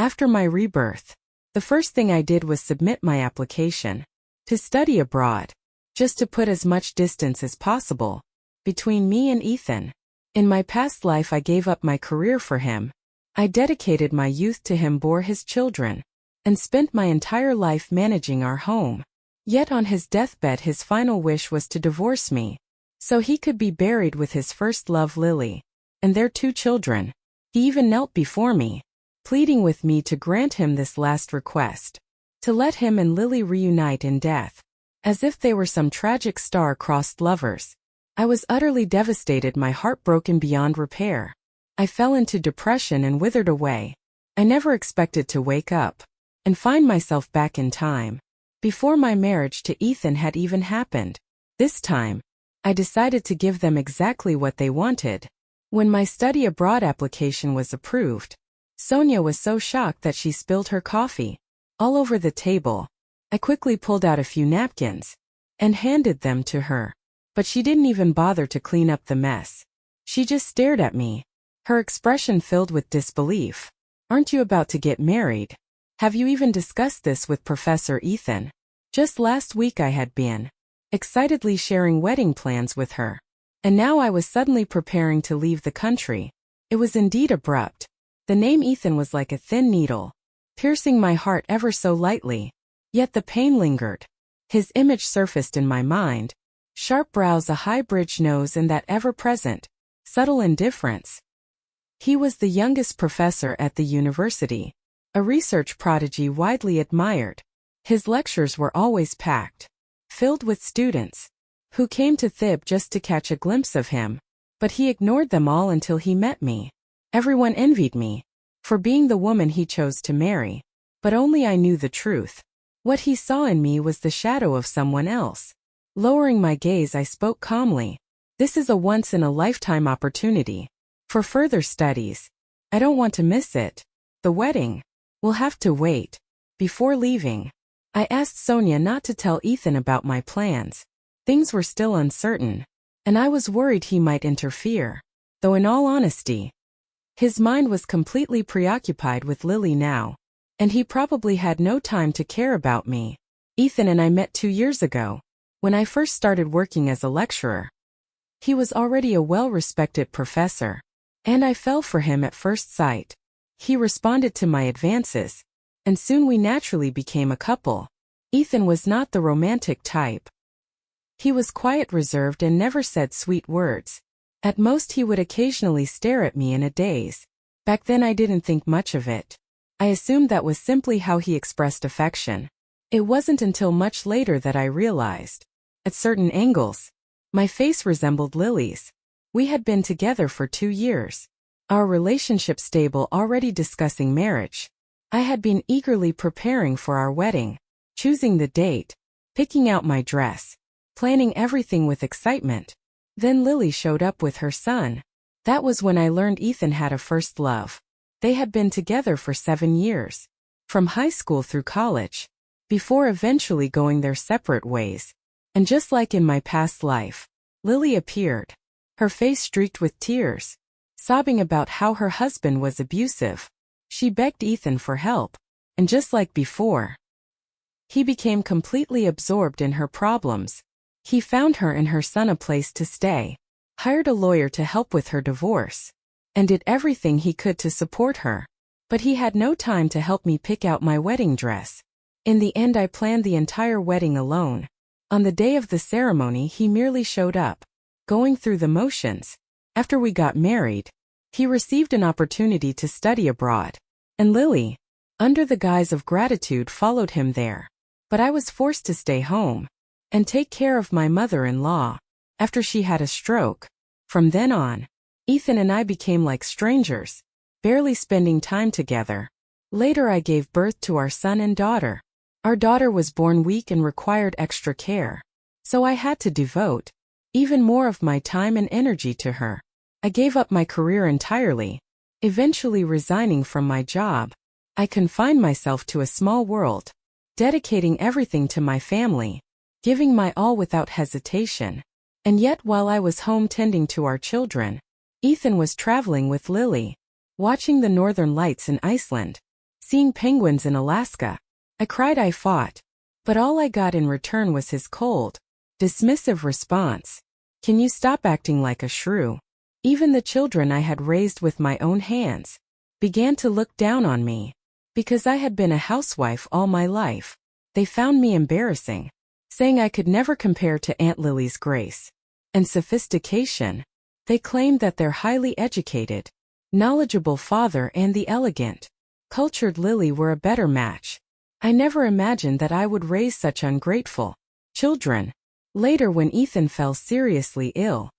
After my rebirth, the first thing I did was submit my application to study abroad, just to put as much distance as possible between me and Ethan. In my past life I gave up my career for him. I dedicated my youth to him, bore his children, and spent my entire life managing our home. Yet on his deathbed his final wish was to divorce me, so he could be buried with his first love Lily, and their 2 children. He even knelt before me, pleading with me to grant him this last request, to let him and Lily reunite in death, as if they were some tragic star-crossed lovers. I was utterly devastated, my heart broken beyond repair. I fell into depression and withered away. I never expected to wake up and find myself back in time, before my marriage to Ethan had even happened. This time, I decided to give them exactly what they wanted. When my study abroad application was approved, Sonia was so shocked that she spilled her coffee all over the table. I quickly pulled out a few napkins and handed them to her, but she didn't even bother to clean up the mess. She just stared at me, her expression filled with disbelief. "Aren't you about to get married? Have you even discussed this with Professor Ethan?" Just last week I had been excitedly sharing wedding plans with her, and now I was suddenly preparing to leave the country. It was indeed abrupt. The name Ethan was like a thin needle, piercing my heart ever so lightly. Yet the pain lingered. His image surfaced in my mind: sharp brows, a high-bridged nose, and that ever-present, subtle indifference. He was the youngest professor at the university, a research prodigy widely admired. His lectures were always packed, filled with students who came to Thib just to catch a glimpse of him, but he ignored them all until he met me. Everyone envied me for being the woman he chose to marry, but only I knew the truth. What he saw in me was the shadow of someone else. Lowering my gaze, I spoke calmly. "This is a once-in-a-lifetime opportunity for further studies. I don't want to miss it. The wedding will have to wait." Before leaving, I asked Sonia not to tell Ethan about my plans. Things were still uncertain, and I was worried he might interfere. Though in all honesty, his mind was completely preoccupied with Lily now, and he probably had no time to care about me. Ethan and I met 2 years ago, when I first started working as a lecturer. He was already a well-respected professor, and I fell for him at first sight. He responded to my advances, and soon we naturally became a couple. Ethan was not the romantic type. He was quiet, reserved, and never said sweet words. At most he would occasionally stare at me in a daze. Back then I didn't think much of it. I assumed that was simply how he expressed affection. It wasn't until much later that I realized, at certain angles, my face resembled Lily's. We had been together for 2 years. Our relationship stable, already discussing marriage. I had been eagerly preparing for our wedding, choosing the date, picking out my dress, planning everything with excitement. Then Lily showed up with her son. That was when I learned Ethan had a first love. They had been together for 7 years, from high school through college, before eventually going their separate ways. And just like in my past life, Lily appeared, her face streaked with tears, sobbing about how her husband was abusive. She begged Ethan for help, and just like before, he became completely absorbed in her problems. He found her and her son a place to stay, hired a lawyer to help with her divorce, and did everything he could to support her. But he had no time to help me pick out my wedding dress. In the end, I planned the entire wedding alone. On the day of the ceremony, he merely showed up, going through the motions. After we got married, he received an opportunity to study abroad, and Lily, under the guise of gratitude, followed him there. But I was forced to stay home and take care of my mother-in-law after she had a stroke. From then on, Ethan and I became like strangers, barely spending time together. Later I gave birth to our son and daughter. Our daughter was born weak and required extra care, so I had to devote even more of my time and energy to her. I gave up my career entirely, eventually resigning from my job. I confined myself to a small world, dedicating everything to my family, giving my all without hesitation. And yet while I was home tending to our children, Ethan was traveling with Lily, watching the northern lights in Iceland, seeing penguins in Alaska. I cried, I fought. But all I got in return was his cold, dismissive response. Can you stop acting like a shrew? Even the children I had raised with my own hands began to look down on me. Because I had been a housewife all my life, they found me embarrassing, saying I could never compare to Aunt Lily's grace and sophistication. They claimed that their highly educated, knowledgeable father and the elegant, cultured Lily were a better match. I never imagined that I would raise such ungrateful children. Later, when Ethan fell seriously ill,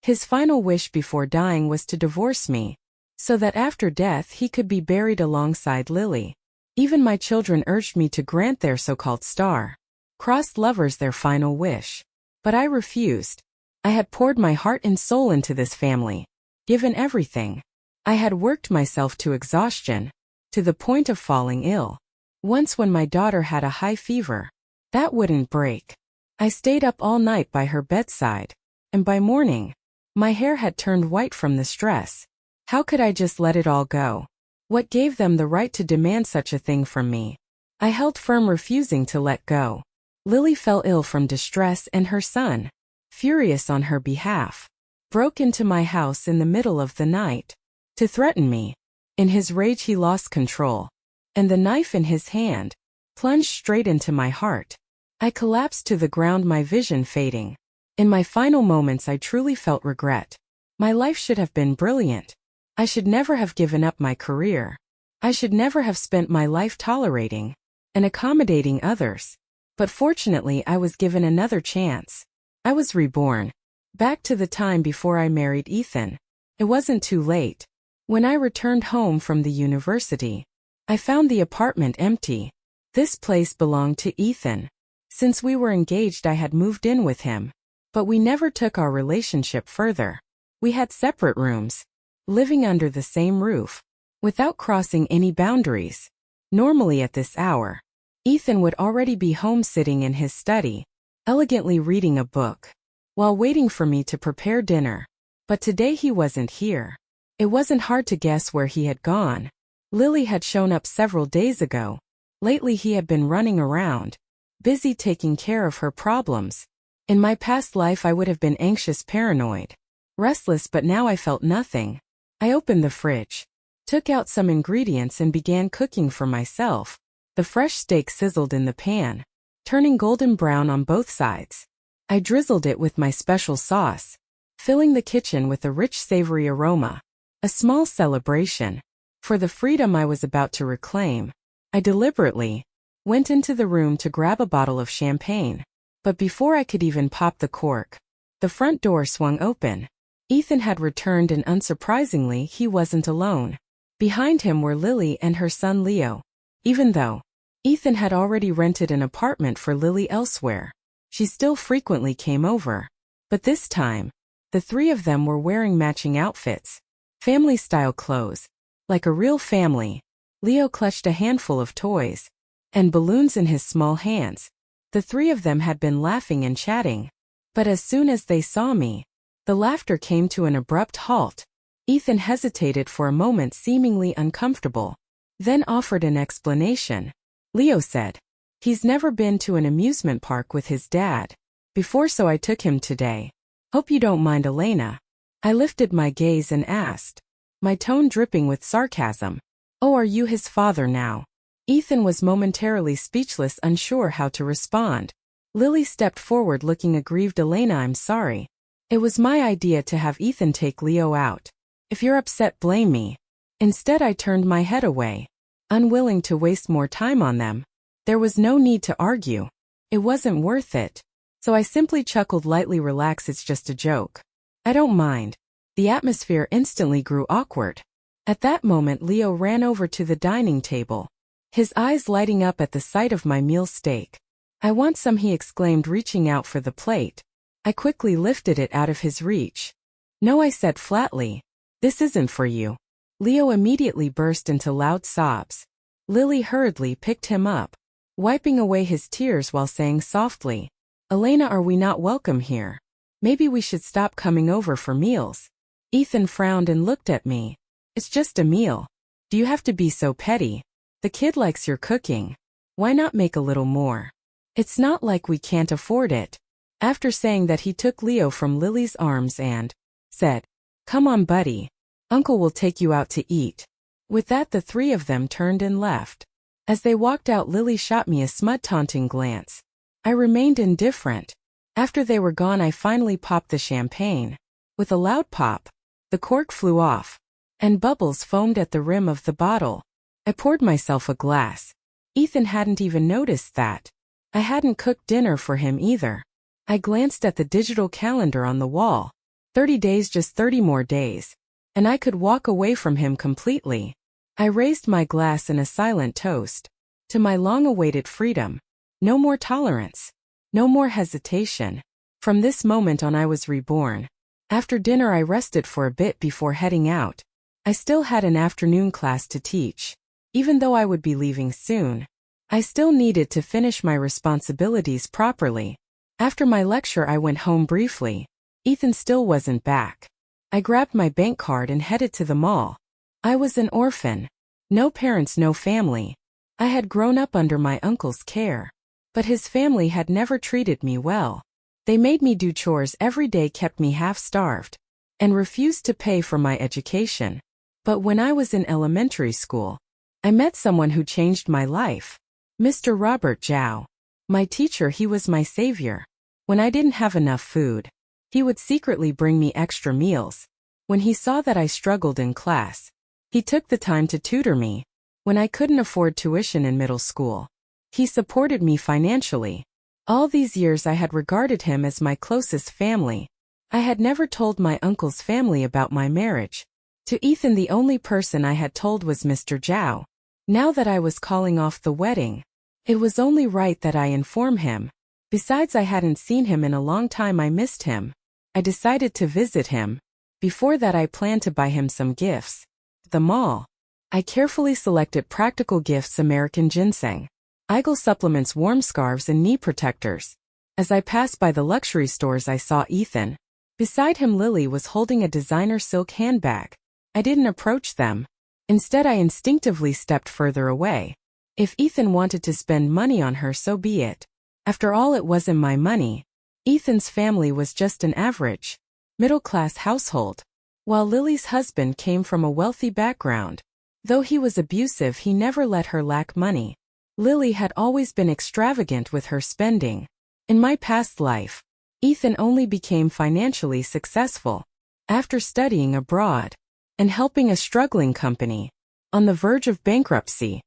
his final wish before dying was to divorce me, so that after death he could be buried alongside Lily. Even my children urged me to grant their so-called star-crossed lovers their final wish. But I refused. I had poured my heart and soul into this family, given everything. I had worked myself to exhaustion, to the point of falling ill. Once when my daughter had a high fever, that wouldn't break. I stayed up all night by her bedside, and by morning, my hair had turned white from the stress. How could I just let it all go? What gave them the right to demand such a thing from me? I held firm, refusing to let go. Lily fell ill from distress, and her son, furious on her behalf, broke into my house in the middle of the night to threaten me. In his rage he lost control, and the knife in his hand plunged straight into my heart. I collapsed to the ground, my vision fading. In my final moments I truly felt regret. My life should have been brilliant. I should never have given up my career. I should never have spent my life tolerating and accommodating others. But fortunately I was given another chance. I was reborn. Back to the time before I married Ethan. It wasn't too late. When I returned home from the university, I found the apartment empty. This place belonged to Ethan. Since we were engaged I had moved in with him. But we never took our relationship further. We had separate rooms, living under the same roof, without crossing any boundaries. Normally at this hour, Ethan would already be home sitting in his study, elegantly reading a book, while waiting for me to prepare dinner. But today he wasn't here. It wasn't hard to guess where he had gone. Lily had shown up several days ago. Lately he had been running around, busy taking care of her problems. In my past life I would have been anxious, paranoid, restless, but now I felt nothing. I opened the fridge, took out some ingredients and began cooking for myself. The fresh steak sizzled in the pan, turning golden brown on both sides. I drizzled it with my special sauce, filling the kitchen with a rich savory aroma. A small celebration for the freedom I was about to reclaim. I deliberately went into the room to grab a bottle of champagne. But before I could even pop the cork, the front door swung open. Ethan had returned, and unsurprisingly he wasn't alone. Behind him were Lily and her son Leo. Even though Ethan had already rented an apartment for Lily elsewhere, she still frequently came over. But this time, the three of them were wearing matching outfits, family-style clothes, like a real family. Leo clutched a handful of toys and balloons in his small hands. The three of them had been laughing and chatting. But as soon as they saw me, the laughter came to an abrupt halt. Ethan hesitated for a moment, seemingly uncomfortable, then offered an explanation. Leo said, "He's never been to an amusement park with his dad before, so I took him today. Hope you don't mind, Elena." I lifted my gaze and asked, my tone dripping with sarcasm, "Oh, are you his father now?" Ethan was momentarily speechless, unsure how to respond. Lily stepped forward, looking aggrieved. "Elena, I'm sorry. It was my idea to have Ethan take Leo out. If you're upset, blame me." Instead, I turned my head away, unwilling to waste more time on them. There was no need to argue. It wasn't worth it. So I simply chuckled lightly. "Relax, it's just a joke. I don't mind." The atmosphere instantly grew awkward. At that moment, Leo ran over to the dining table, his eyes lighting up at the sight of my meal steak. "I want some," he exclaimed, reaching out for the plate. I quickly lifted it out of his reach. "No," I said flatly. "This isn't for you." Leo immediately burst into loud sobs. Lily hurriedly picked him up, wiping away his tears while saying softly, "Elena, are we not welcome here? Maybe we should stop coming over for meals." Ethan frowned and looked at me. "It's just a meal. Do you have to be so petty?" The kid likes your cooking. Why not make a little more? It's not like we can't afford it." After saying that, he took Leo from Lily's arms and said, "Come on, buddy. Uncle will take you out to eat." With that, the three of them turned and left. As they walked out, Lily shot me a taunting glance. I remained indifferent. After they were gone, I finally popped the champagne. With a loud pop, the cork flew off, and bubbles foamed at the rim of the bottle. I poured myself a glass. Ethan hadn't even noticed that. I hadn't cooked dinner for him either. I glanced at the digital calendar on the wall. 30 days, just 30 more days. And I could walk away from him completely. I raised my glass in a silent toast. To my long-awaited freedom. No more tolerance. No more hesitation. From this moment on, I was reborn. After dinner, I rested for a bit before heading out. I still had an afternoon class to teach. Even though I would be leaving soon, I still needed to finish my responsibilities properly. After my lecture, I went home briefly. Ethan still wasn't back. I grabbed my bank card and headed to the mall. I was an orphan. No parents, no family. I had grown up under my uncle's care. But his family had never treated me well. They made me do chores every day, kept me half-starved, and refused to pay for my education. But when I was in elementary school, I met someone who changed my life. Mr. Robert Zhao. My teacher, he was my savior. When I didn't have enough food, he would secretly bring me extra meals. When he saw that I struggled in class, he took the time to tutor me. When I couldn't afford tuition in middle school, he supported me financially. All these years I had regarded him as my closest family. I had never told my uncle's family about my marriage. To Ethan, the only person I had told was Mr. Zhao. Now that I was calling off the wedding, it was only right that I inform him. Besides, I hadn't seen him in a long time. I missed him. I decided to visit him. Before that, I planned to buy him some gifts. The mall. I carefully selected practical gifts: American ginseng, Eagle supplements, warm scarves, and knee protectors. As I passed by the luxury stores, I saw Ethan. Beside him, Lily was holding a designer silk handbag. I didn't approach them. Instead, I instinctively stepped further away. If Ethan wanted to spend money on her, so be it. After all, it wasn't my money. Ethan's family was just an average, middle-class household, while Lily's husband came from a wealthy background. Though he was abusive, he never let her lack money. Lily had always been extravagant with her spending. In my past life, Ethan only became financially successful after studying abroad and helping a struggling company on the verge of bankruptcy.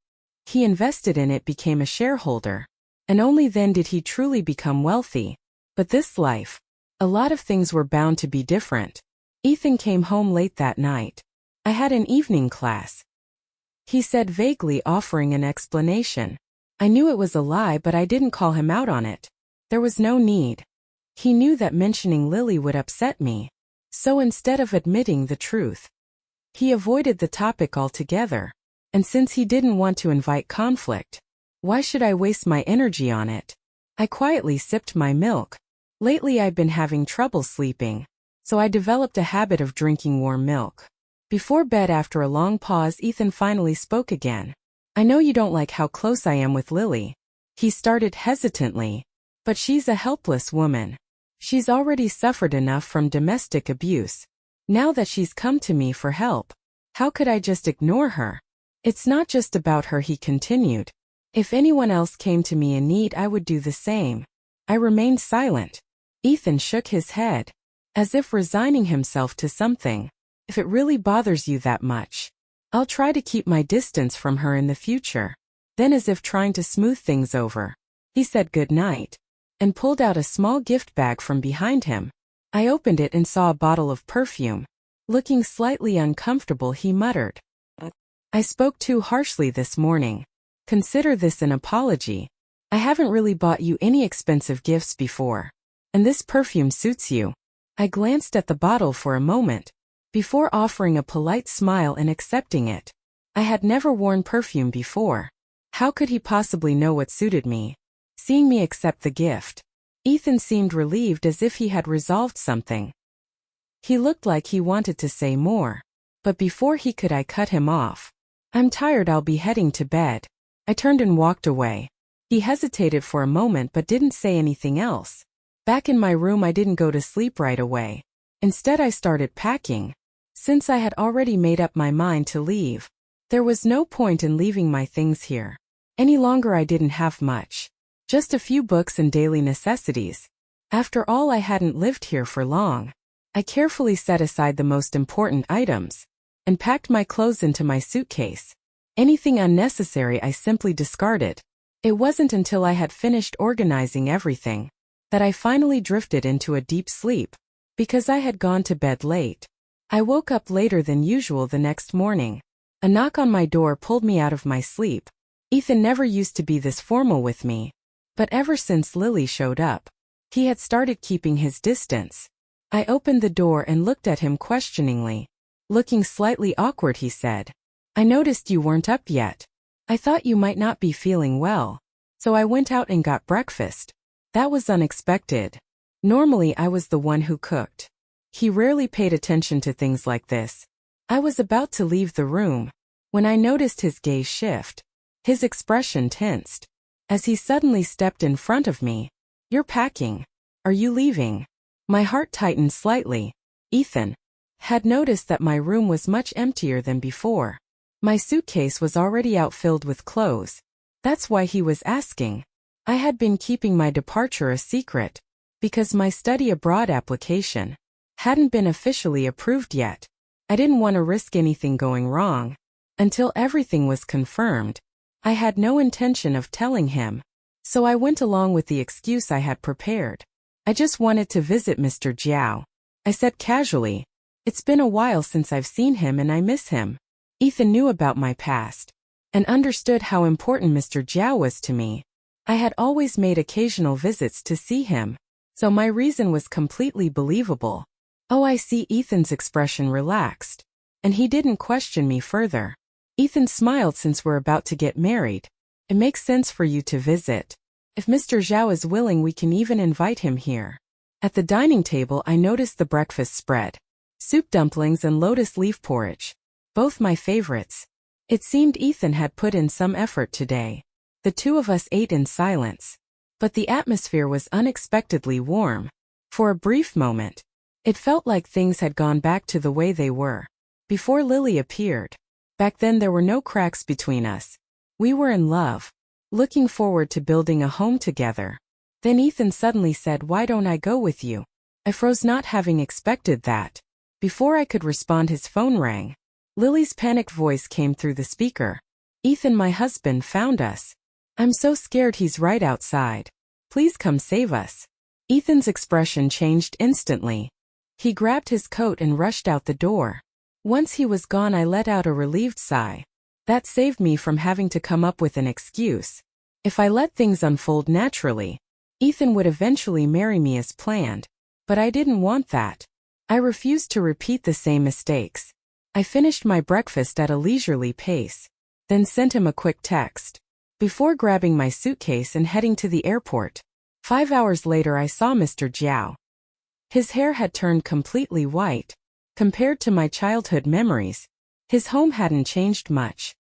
He invested in it, became a shareholder, and only then did he truly become wealthy. But this life, a lot of things were bound to be different. Ethan came home late that night. "I had an evening class," he said vaguely, offering an explanation. I knew it was a lie, but I didn't call him out on it. There was no need. He knew that mentioning Lily would upset me. So instead of admitting the truth, he avoided the topic altogether. And since he didn't want to invite conflict, why should I waste my energy on it? I quietly sipped my milk. Lately I've been having trouble sleeping, so I developed a habit of drinking warm milk before bed. After a long pause, Ethan finally spoke again. "I know you don't like how close I am with Lily," he started hesitantly, "but she's a helpless woman. She's already suffered enough from domestic abuse. Now that she's come to me for help, how could I just ignore her? It's not just about her," he continued. "If anyone else came to me in need, I would do the same." I remained silent. Ethan shook his head, as if resigning himself to something. "If it really bothers you that much, I'll try to keep my distance from her in the future." Then, as if trying to smooth things over, he said good night, and pulled out a small gift bag from behind him. I opened it and saw a bottle of perfume. Looking slightly uncomfortable, he muttered, "I spoke too harshly this morning. Consider this an apology. I haven't really bought you any expensive gifts before, and this perfume suits you." I glanced at the bottle for a moment, before offering a polite smile and accepting it. I had never worn perfume before. How could he possibly know what suited me? Seeing me accept the gift, Ethan seemed relieved, as if he had resolved something. He looked like he wanted to say more, but before he could, I cut him off. I'm tired, I'll be heading to bed. I turned and walked away. He hesitated for a moment but didn't say anything else. Back in my room, I didn't go to sleep right away. Instead, I started packing. Since I had already made up my mind to leave, there was no point in leaving my things here. Any longer. I didn't have much. Just a few books and daily necessities. After all, I hadn't lived here for long. I carefully set aside the most important items and packed my clothes into my suitcase. Anything unnecessary I simply discarded. It wasn't until I had finished organizing everything that I finally drifted into a deep sleep, because I had gone to bed late. I woke up later than usual the next morning. A knock on my door pulled me out of my sleep. Ethan never used to be this formal with me, but ever since Lily showed up, he had started keeping his distance. I opened the door and looked at him questioningly. Looking slightly awkward, he said, "I noticed you weren't up yet. I thought you might not be feeling well, so I went out and got breakfast." That was unexpected. Normally I was the one who cooked. He rarely paid attention to things like this. I was about to leave the room when I noticed his gaze shift. His expression tensed as he suddenly stepped in front of me. "You're packing. Are you leaving?" My heart tightened slightly. Ethan had noticed that my room was much emptier than before. My suitcase was already outfilled with clothes. That's why he was asking. I had been keeping my departure a secret because my study abroad application hadn't been officially approved yet. I didn't want to risk anything going wrong until everything was confirmed. I had no intention of telling him, so I went along with the excuse I had prepared. "I just wanted to visit Mr. Jiao," I said casually. "It's been a while since I've seen him and I miss him." Ethan knew about my past and understood how important Mr. Jiao was to me. I had always made occasional visits to see him, so my reason was completely believable. "Oh, I see." Ethan's expression relaxed, and he didn't question me further. Ethan smiled. "Since we're about to get married, it makes sense for you to visit. If Mr. Zhao is willing, we can even invite him here." At the dining table, I noticed the breakfast spread: soup, dumplings, and lotus leaf porridge, both my favorites. It seemed Ethan had put in some effort today. The two of us ate in silence, but the atmosphere was unexpectedly warm. For a brief moment, it felt like things had gone back to the way they were before Lily appeared. Back then there were no cracks between us. We were in love, looking forward to building a home together. Then Ethan suddenly said, "Why don't I go with you?" I froze, not having expected that. Before I could respond, his phone rang. Lily's panicked voice came through the speaker. "Ethan, my husband found us. I'm so scared. He's right outside. Please come save us." Ethan's expression changed instantly. He grabbed his coat and rushed out the door. Once he was gone, I let out a relieved sigh. That saved me from having to come up with an excuse. If I let things unfold naturally, Ethan would eventually marry me as planned. But I didn't want that. I refused to repeat the same mistakes. I finished my breakfast at a leisurely pace, then sent him a quick text before grabbing my suitcase and heading to the airport. 5 hours later, I saw Mr. Jiao. His hair had turned completely white. Compared to my childhood memories, his home hadn't changed much.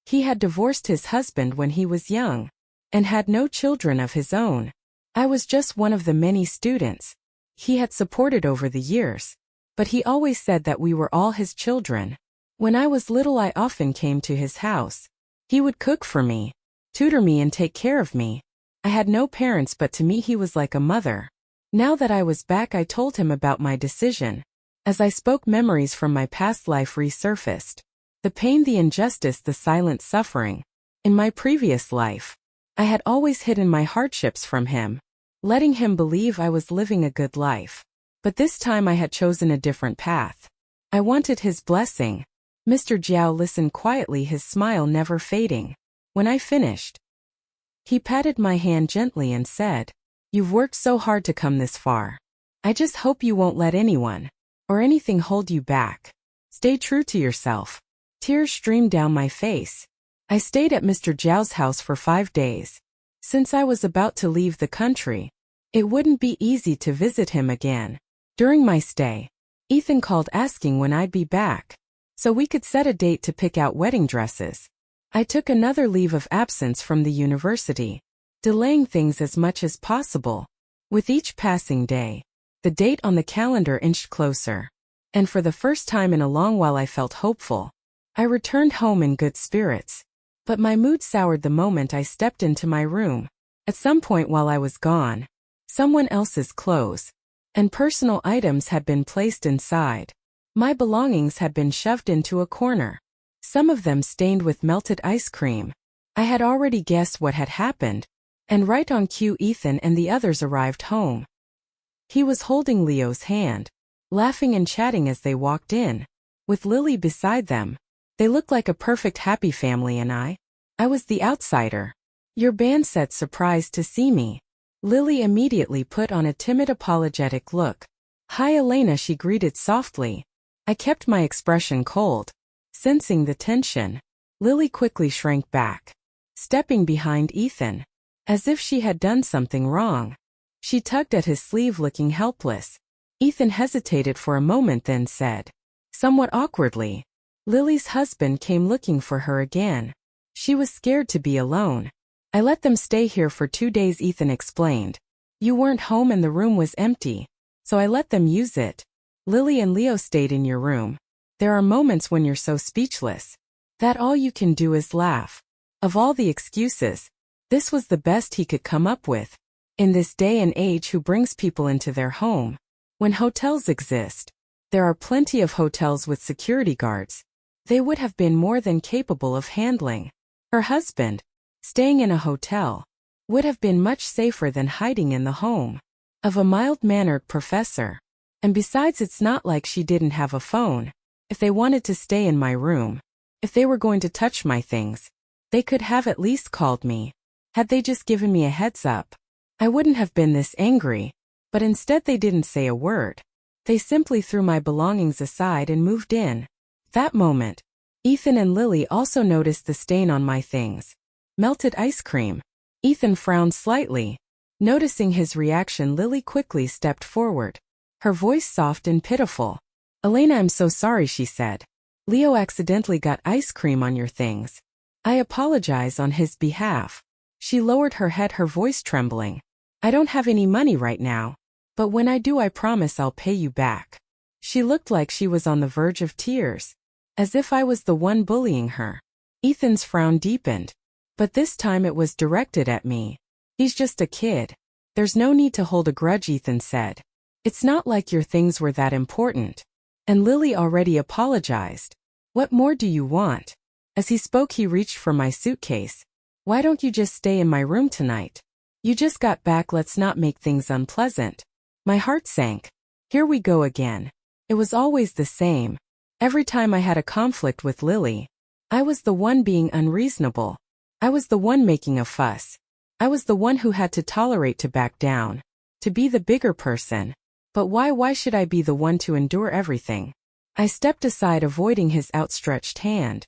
He had divorced his husband when he was young and had no children of his own. I was just one of the many students he had supported over the years, but he always said that we were all his children. When I was little, I often came to his house. He would cook for me, tutor me, and take care of me. I had no parents, but to me he was like a mother. Now that I was back, I told him about my decision. As I spoke, memories from my past life resurfaced. The pain, the injustice, the silent suffering. In my previous life, I had always hidden my hardships from him, letting him believe I was living a good life. But this time I had chosen a different path. I wanted his blessing. Mr. Jiao listened quietly, his smile never fading. When I finished, he patted my hand gently and said, "You've worked so hard to come this far. I just hope you won't let anyone or anything hold you back. Stay true to yourself." Tears streamed down my face. I stayed at Mr. Jiao's house for 5 days. Since I was about to leave the country, it wouldn't be easy to visit him again. During my stay, Ethan called asking when I'd be back. so we could set a date to pick out wedding dresses. I took another leave of absence from the university, delaying things as much as possible. With each passing day, the date on the calendar inched closer, and for the first time in a long while I felt hopeful. I returned home in good spirits, but my mood soured the moment I stepped into my room. At some point while I was gone, someone else's clothes and personal items had been placed inside. My belongings had been shoved into a corner, some of them stained with melted ice cream. I had already guessed what had happened, and right on cue Ethan and the others arrived home. He was holding Leo's hand, laughing and chatting as they walked in, with Lily beside them. They looked like a perfect happy family, and I was the outsider. Your band said surprised to see me. Lily immediately put on a timid apologetic look. Hi Elena, she greeted softly. I kept my expression cold, sensing the tension. Lily quickly shrank back, stepping behind Ethan, as if she had done something wrong. She tugged at his sleeve, looking helpless. Ethan hesitated for a moment, then said, somewhat awkwardly, Lily's husband came looking for her again. She was scared to be alone. I let them stay here for 2 days, Ethan explained. You weren't home and the room was empty, so I let them use it. Lily and Leo stayed in your room. There are moments when you're so speechless that all you can do is laugh. Of all the excuses, this was the best he could come up with. In this day and age, who brings people into their home? When hotels exist, there are plenty of hotels with security guards. They would have been more than capable of handling her husband. Staying in a hotel would have been much safer than hiding in the home of a mild-mannered professor. And besides, it's not like she didn't have a phone. If they wanted to stay in my room, if they were going to touch my things, they could have at least called me. Had they just given me a heads up, I wouldn't have been this angry. But instead they didn't say a word. They simply threw my belongings aside and moved in. That moment, Ethan and Lily also noticed the stain on my things. Melted ice cream. Ethan frowned slightly. Noticing his reaction, Lily quickly stepped forward, her voice soft and pitiful. Elena, I'm so sorry, she said. Leo accidentally got ice cream on your things. I apologize on his behalf. She lowered her head, her voice trembling. I don't have any money right now, but when I do, I promise I'll pay you back. She looked like she was on the verge of tears, as if I was the one bullying her. Ethan's frown deepened, but this time it was directed at me. He's just a kid. There's no need to hold a grudge, Ethan said. It's not like your things were that important. And Lily already apologized. What more do you want? As he spoke, he reached for my suitcase. Why don't you just stay in my room tonight? You just got back, let's not make things unpleasant. My heart sank. Here we go again. It was always the same. Every time I had a conflict with Lily, I was the one being unreasonable. I was the one making a fuss. I was the one who had to tolerate, to back down, to be the bigger person. But why should I be the one to endure everything? I stepped aside, avoiding his outstretched hand.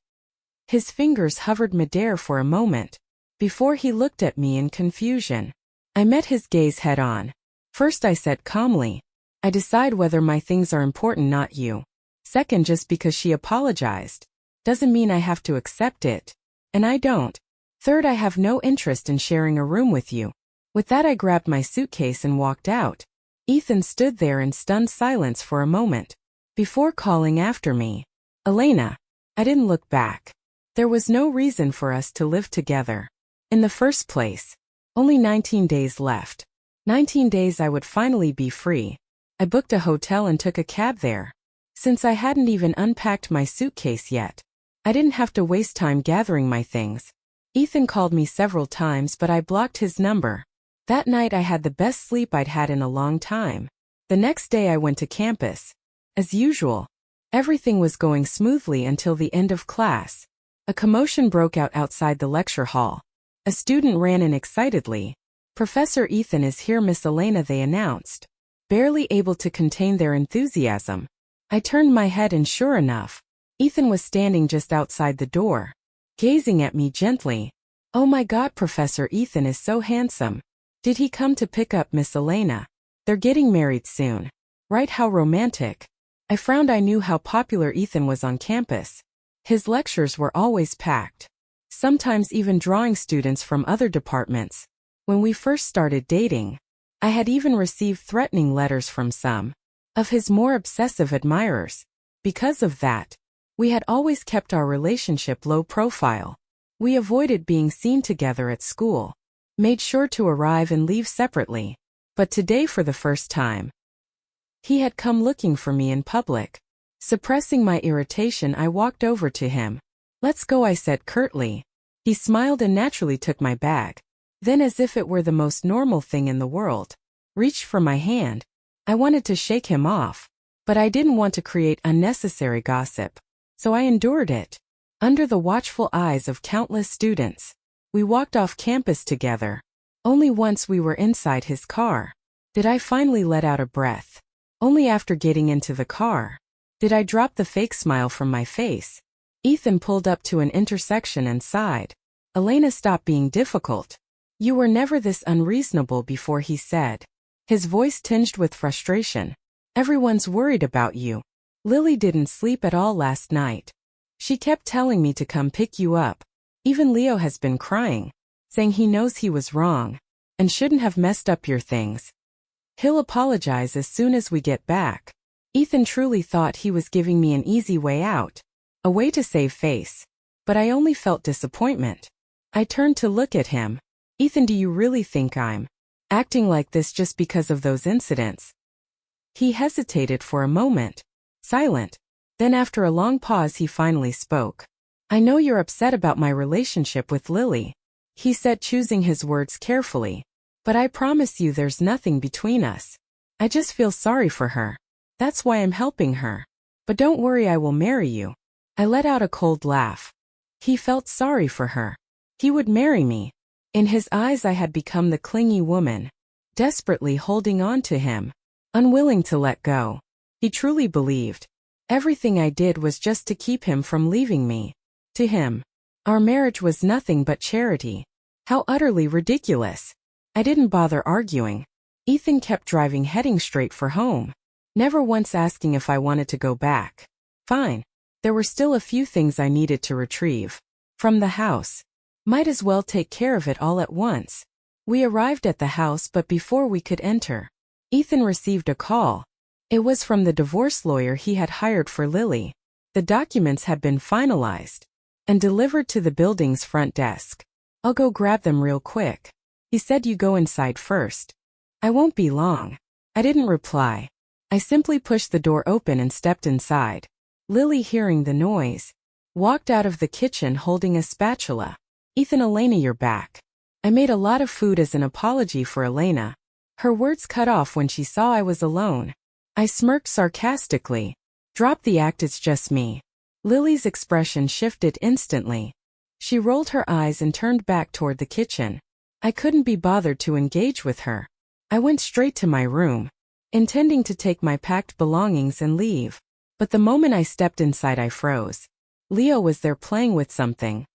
His fingers hovered midair for a moment, before he looked at me in confusion. I met his gaze head on. First, I said calmly, I decide whether my things are important, not you. Second, just because she apologized doesn't mean I have to accept it. And I don't. Third, I have no interest in sharing a room with you. With that, I grabbed my suitcase and walked out. Ethan stood there in stunned silence for a moment, before calling after me, Elena. I didn't look back. There was no reason for us to live together in the first place. Only 19 days left. 19 days I would finally be free. I booked a hotel and took a cab there. Since I hadn't even unpacked my suitcase yet, I didn't have to waste time gathering my things. Ethan called me several times, but I blocked his number. That night I had the best sleep I'd had in a long time. The next day I went to campus. As usual, everything was going smoothly until the end of class. A commotion broke out outside the lecture hall. A student ran in excitedly. Professor Ethan is here, Miss Elena, they announced. Barely able to contain their enthusiasm, I turned my head and sure enough, Ethan was standing just outside the door, gazing at me gently. Oh my God, Professor Ethan is so handsome. Did he come to pick up Miss Elena? They're getting married soon. Right, how romantic. I frowned. I knew how popular Ethan was on campus. His lectures were always packed, sometimes even drawing students from other departments. When we first started dating, I had even received threatening letters from some of his more obsessive admirers. Because of that, we had always kept our relationship low profile. We avoided being seen together at school, made sure to arrive and leave separately. But today, for the first time, he had come looking for me in public. Suppressing my irritation, I walked over to him. "Let's go," I said curtly. He smiled and naturally took my bag. Then, as if it were the most normal thing in the world, reached for my hand. I wanted to shake him off, but I didn't want to create unnecessary gossip, so I endured it. Under the watchful eyes of countless students, we walked off campus together. Only once we were inside his car did I finally let out a breath. Only after getting into the car did I drop the fake smile from my face. Ethan pulled up to an intersection and sighed. "Elena, stop being difficult. You were never this unreasonable before," he said, his voice tinged with frustration. "Everyone's worried about you. Lily didn't sleep at all last night. She kept telling me to come pick you up. Even Leo has been crying, saying he knows he was wrong and shouldn't have messed up your things. He'll apologize as soon as we get back." Ethan truly thought he was giving me an easy way out, a way to save face. But I only felt disappointment. I turned to look at him. "Ethan, do you really think I'm acting like this just because of those incidents?" He hesitated for a moment, silent. Then after a long pause he finally spoke. "I know you're upset about my relationship with Lily," he said, choosing his words carefully. "But I promise you there's nothing between us. I just feel sorry for her. That's why I'm helping her. But don't worry, I will marry you." I let out a cold laugh. He felt sorry for her. He would marry me. In his eyes I had become the clingy woman, desperately holding on to him, unwilling to let go. He truly believed everything I did was just to keep him from leaving me. To him, our marriage was nothing but charity. How utterly ridiculous. I didn't bother arguing. Ethan kept driving, heading straight for home, never once asking if I wanted to go back. Fine. There were still a few things I needed to retrieve from the house. Might as well take care of it all at once. We arrived at the house, but before we could enter, Ethan received a call. It was from the divorce lawyer he had hired for Lily. The documents had been finalized and delivered to the building's front desk. "I'll go grab them real quick," he said. "You go inside first." "I won't be long." I didn't reply. I simply pushed the door open and stepped inside. Lily, hearing the noise, walked out of the kitchen holding a spatula. "Ethan, Elena, you're back." I made a lot of food as an apology for Elena. Her words cut off when she saw I was alone. I smirked sarcastically. "Drop the act, it's just me." Lily's expression shifted instantly. She rolled her eyes and turned back toward the kitchen. I couldn't be bothered to engage with her. I went straight to my room, intending to take my packed belongings and leave. But the moment I stepped inside, I froze. Leo was there playing with something.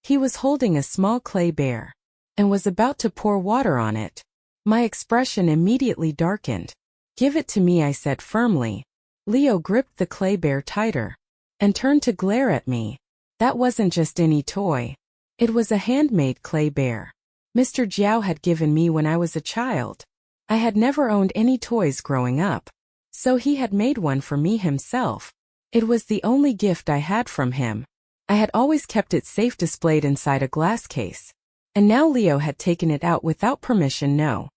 He was holding a small clay bear and was about to pour water on it. My expression immediately darkened. "Give it to me," I said firmly. Leo gripped the clay bear tighter and turned to glare at me. That wasn't just any toy. It was a handmade clay bear Mr. Jiao had given me when I was a child. I had never owned any toys growing up, so he had made one for me himself. It was the only gift I had from him. I had always kept it safe, displayed inside a glass case. And now Leo had taken it out without permission. "No!"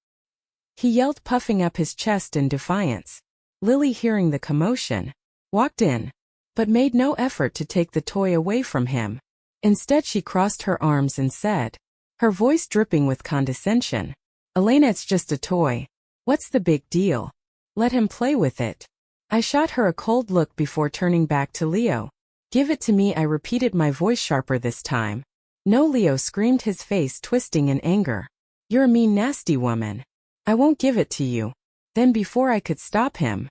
he yelled, puffing up his chest in defiance. Lily, hearing the commotion, walked in, but made no effort to take the toy away from him. Instead, she crossed her arms and said, her voice dripping with condescension, "Elena, it's just a toy. What's the big deal? Let him play with it." I shot her a cold look before turning back to Leo. "Give it to me," I repeated, my voice sharper this time. "No," Leo screamed, his face twisting in anger. "You're a mean, nasty woman. I won't give it to you." Then, before I could stop him,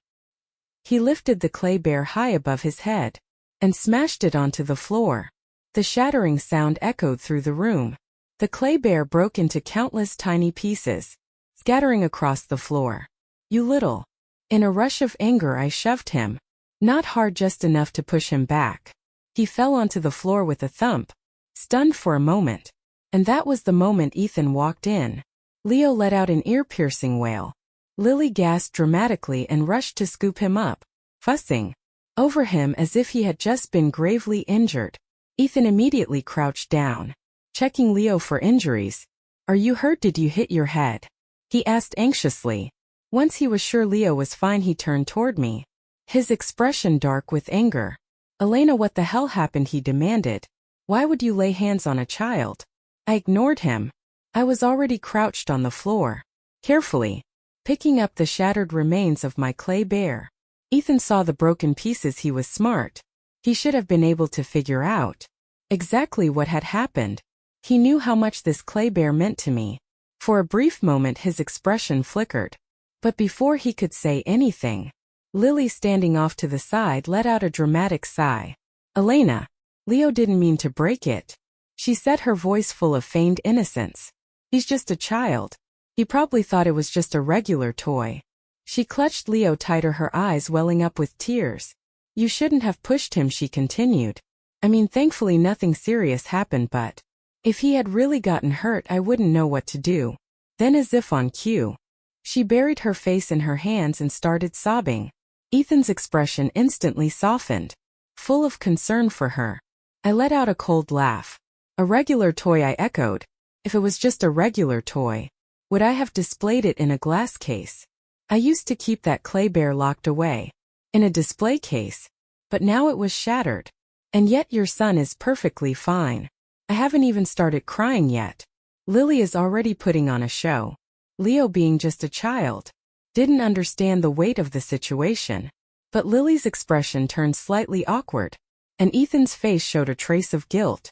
he lifted the clay bear high above his head and smashed it onto the floor. The shattering sound echoed through the room. The clay bear broke into countless tiny pieces, scattering across the floor. "You little..." In a rush of anger, I shoved him. Not hard, just enough to push him back. He fell onto the floor with a thump, stunned for a moment. And that was the moment Ethan walked in. Leo let out an ear-piercing wail. Lily gasped dramatically and rushed to scoop him up, fussing over him as if he had just been gravely injured. Ethan immediately crouched down, checking Leo for injuries. "Are you hurt? Did you hit your head?" he asked anxiously. Once he was sure Leo was fine, he turned toward me, his expression dark with anger. "Elena, what the hell happened?" he demanded. "Why would you lay hands on a child?" I ignored him. I was already crouched on the floor, carefully picking up the shattered remains of my clay bear. Ethan saw the broken pieces. He was smart. He should have been able to figure out exactly what had happened. He knew how much this clay bear meant to me. For a brief moment his expression flickered. But before he could say anything, Lily, standing off to the side, let out a dramatic sigh. "Elena, Leo didn't mean to break it," she said, her voice full of feigned innocence. "He's just a child. He probably thought it was just a regular toy." She clutched Leo tighter, her eyes welling up with tears. "You shouldn't have pushed him," she continued. "I mean, thankfully nothing serious happened, but if he had really gotten hurt, I wouldn't know what to do." Then, as if on cue, she buried her face in her hands and started sobbing. Ethan's expression instantly softened, full of concern for her. I let out a cold laugh. "A regular toy?" I echoed. "If it was just a regular toy, would I have displayed it in a glass case? I used to keep that clay bear locked away in a display case, but now it was shattered. And yet your son is perfectly fine. I haven't even started crying yet. Lily is already putting on a show." Leo, being just a child, didn't understand the weight of the situation. But Lily's expression turned slightly awkward, and Ethan's face showed a trace of guilt.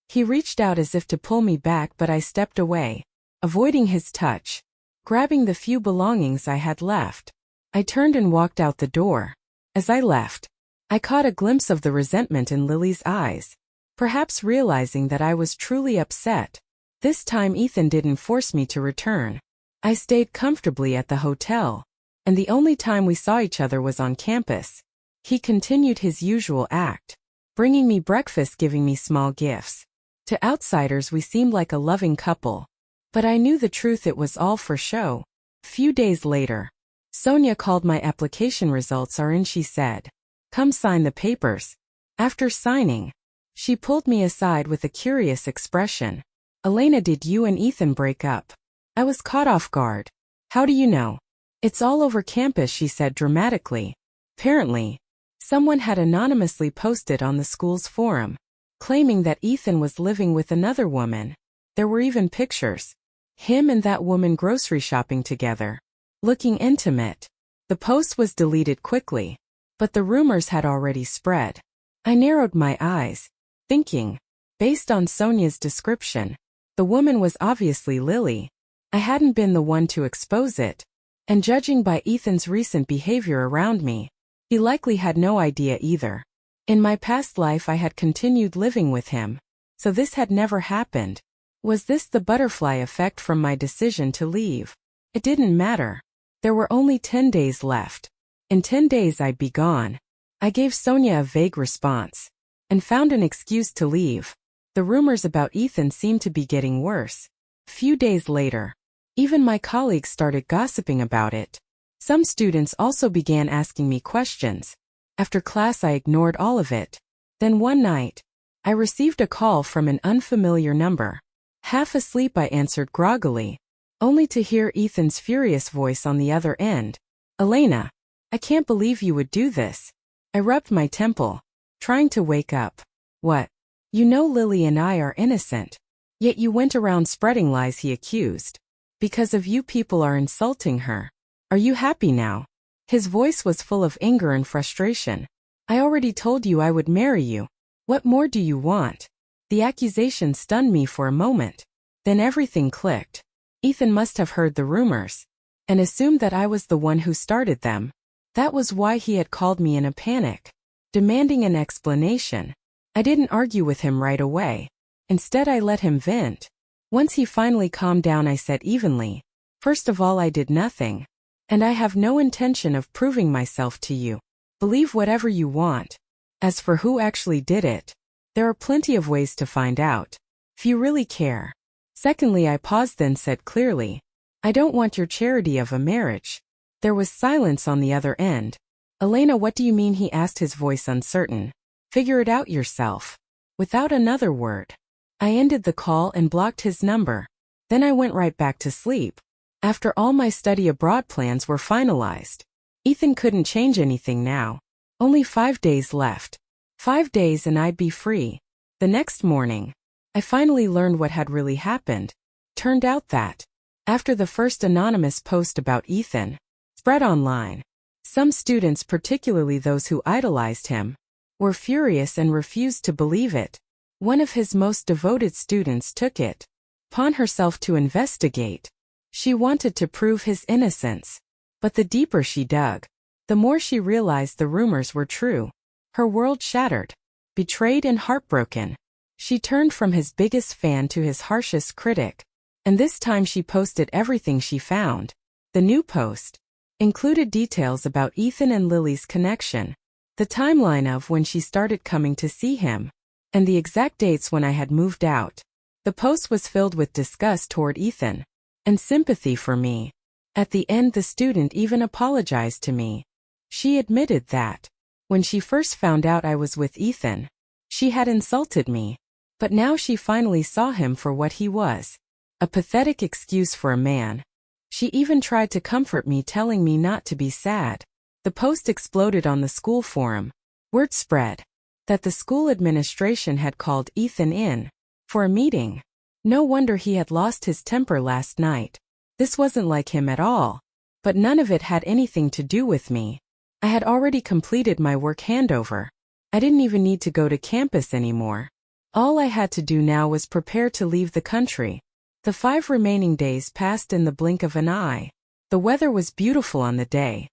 He reached out as if to pull me back, but I stepped away, avoiding his touch, grabbing the few belongings I had left. I turned and walked out the door. As I left, I caught a glimpse of the resentment in Lily's eyes, perhaps realizing that I was truly upset. This time Ethan didn't force me to return. I stayed comfortably at the hotel, and the only time we saw each other was on campus. He continued his usual act, bringing me breakfast, giving me small gifts. To outsiders we seemed like a loving couple. But I knew the truth, it was all for show. Few days later, Sonia called. "My application results are in," she said. "Come sign the papers." After signing, she pulled me aside with a curious expression. "Elena, did you and Ethan break up?" I was caught off guard. "How do you know?" "It's all over campus," she said dramatically. Apparently, someone had anonymously posted on the school's forum, claiming that Ethan was living with another woman. There were even pictures. Him and that woman grocery shopping together, looking intimate. The post was deleted quickly, but the rumors had already spread. I narrowed my eyes, thinking, based on Sonia's description, the woman was obviously Lily. I hadn't been the one to expose it, and judging by Ethan's recent behavior around me, he likely had no idea either. In my past life I had continued living with him, so this had never happened. Was this the butterfly effect from my decision to leave? It didn't matter. There were only 10 days left. In 10 days I'd be gone. I gave Sonia a vague response, and found an excuse to leave. The rumors about Ethan seemed to be getting worse. Few days later, even my colleagues started gossiping about it. Some students also began asking me questions. After class I ignored all of it. Then one night, I received a call from an unfamiliar number. Half asleep I answered groggily, only to hear Ethan's furious voice on the other end. "Elena, I can't believe you would do this." I rubbed my temple, trying to wake up. "What? You know Lily and I are innocent. Yet you went around spreading lies," he accused. "Because of you people are insulting her. Are you happy now?" His voice was full of anger and frustration. "I already told you I would marry you. What more do you want?" The accusation stunned me for a moment. Then everything clicked. Ethan must have heard the rumors, and assumed that I was the one who started them. That was why he had called me in a panic, demanding an explanation. I didn't argue with him right away. Instead I let him vent. Once he finally calmed down I said evenly, "First of all, I did nothing. And I have no intention of proving myself to you. Believe whatever you want. As for who actually did it, there are plenty of ways to find out, if you really care. Secondly, I paused, then said clearly, I don't want your charity of a marriage. There was silence on the other end. Elena, what do you mean? He asked, his voice uncertain. Figure it out yourself. Without another word, I ended the call and blocked his number. Then I went right back to sleep. After all my study abroad plans were finalized, Ethan couldn't change anything now. Only 5 days left. 5 days and I'd be free. The next morning, I finally learned what had really happened. Turned out that, after the first anonymous post about Ethan spread online, some students, particularly those who idolized him, were furious and refused to believe it. One of his most devoted students took it upon herself to investigate. She wanted to prove his innocence. But the deeper she dug, the more she realized the rumors were true. Her world shattered. Betrayed and heartbroken, she turned from his biggest fan to his harshest critic. And this time she posted everything she found. The new post included details about Ethan and Lily's connection, the timeline of when she started coming to see him, and the exact dates when I had moved out. The post was filled with disgust toward Ethan and sympathy for me. At the end, the student even apologized to me. She admitted that, when she first found out I was with Ethan, she had insulted me. But now she finally saw him for what he was. A pathetic excuse for a man. She even tried to comfort me, telling me not to be sad. The post exploded on the school forum. Word spread that the school administration had called Ethan in for a meeting. No wonder he had lost his temper last night. This wasn't like him at all. But none of it had anything to do with me. I had already completed my work handover. I didn't even need to go to campus anymore. All I had to do now was prepare to leave the country. The 5 remaining days passed in the blink of an eye. The weather was beautiful on the day.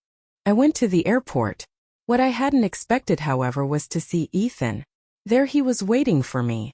I went to the airport. What I hadn't expected, however, was to see Ethan. There he was waiting for me.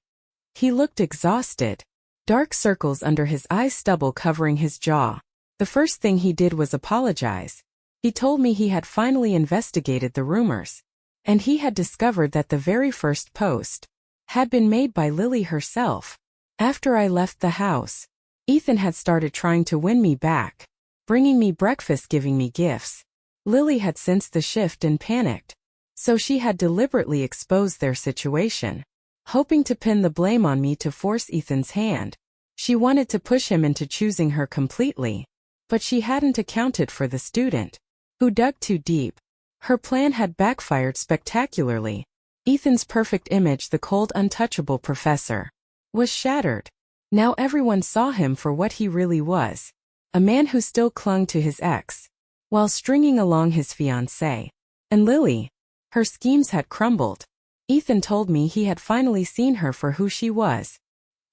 He looked exhausted. Dark circles under his eye, stubble covering his jaw. The first thing he did was apologize. He told me he had finally investigated the rumors, and he had discovered that the very first post had been made by Lily herself. After I left the house, Ethan had started trying to win me back, bringing me breakfast, giving me gifts. Lily had sensed the shift and panicked, so she had deliberately exposed their situation, hoping to pin the blame on me to force Ethan's hand. She wanted to push him into choosing her completely, but she hadn't accounted for the student, who dug too deep. Her plan had backfired spectacularly. Ethan's perfect image, the cold, untouchable professor, was shattered. Now everyone saw him for what he really was, a man who still clung to his ex, while stringing along his fiancée. And Lily, her schemes had crumbled. Ethan told me he had finally seen her for who she was.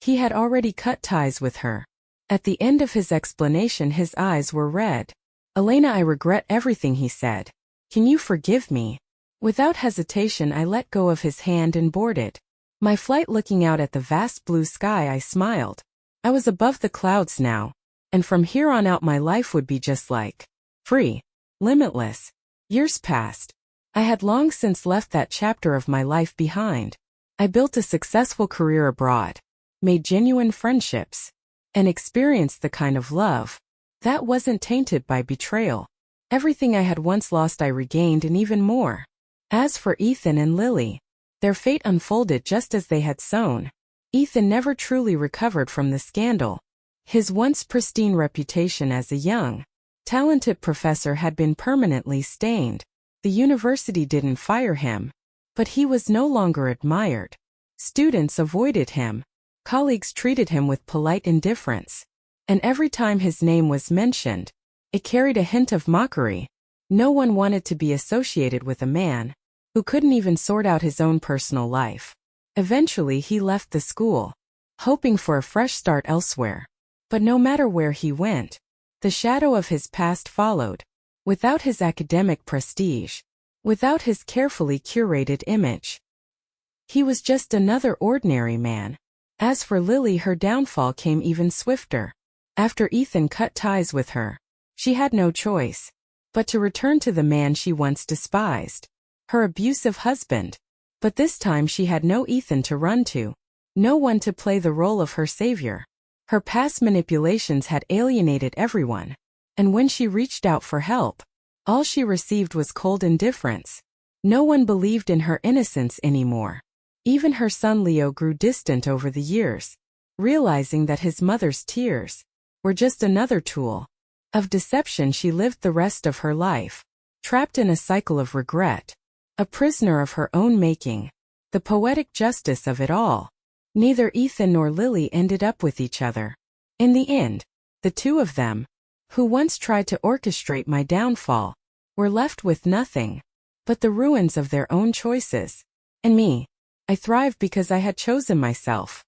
He had already cut ties with her. At the end of his explanation, his eyes were red. Elena, I regret everything, he said. Can you forgive me? Without hesitation, I let go of his hand and boarded my flight. Looking out at the vast blue sky, I smiled. I was above the clouds now, and from here on out my life would be just like free, limitless. Years passed. I had long since left that chapter of my life behind. I built a successful career abroad, made genuine friendships, and experienced the kind of love that wasn't tainted by betrayal. Everything I had once lost I regained, and even more. As for Ethan and Lily, their fate unfolded just as they had sown. Ethan never truly recovered from the scandal. His once pristine reputation as a young, talented professor had been permanently stained. The university didn't fire him, but he was no longer admired. Students avoided him. Colleagues treated him with polite indifference. And every time his name was mentioned, it carried a hint of mockery. No one wanted to be associated with a man who couldn't even sort out his own personal life. Eventually he left the school, hoping for a fresh start elsewhere. But no matter where he went, the shadow of his past followed. Without his academic prestige, without his carefully curated image, he was just another ordinary man. As for Lily, her downfall came even swifter. After Ethan cut ties with her, she had no choice but to return to the man she once despised. her abusive husband. But this time she had no Ethan to run to, no one to play the role of her savior. Her past manipulations had alienated everyone, and when she reached out for help, all she received was cold indifference. No one believed in her innocence anymore. Even her son Leo grew distant over the years, realizing that his mother's tears were just another tool of deception. She lived the rest of her life, trapped in a cycle of regret, a prisoner of her own making. The poetic justice of it all. Neither Ethan nor Lily ended up with each other. In the end, the two of them, who once tried to orchestrate my downfall, were left with nothing but the ruins of their own choices. And me, I thrived because I had chosen myself.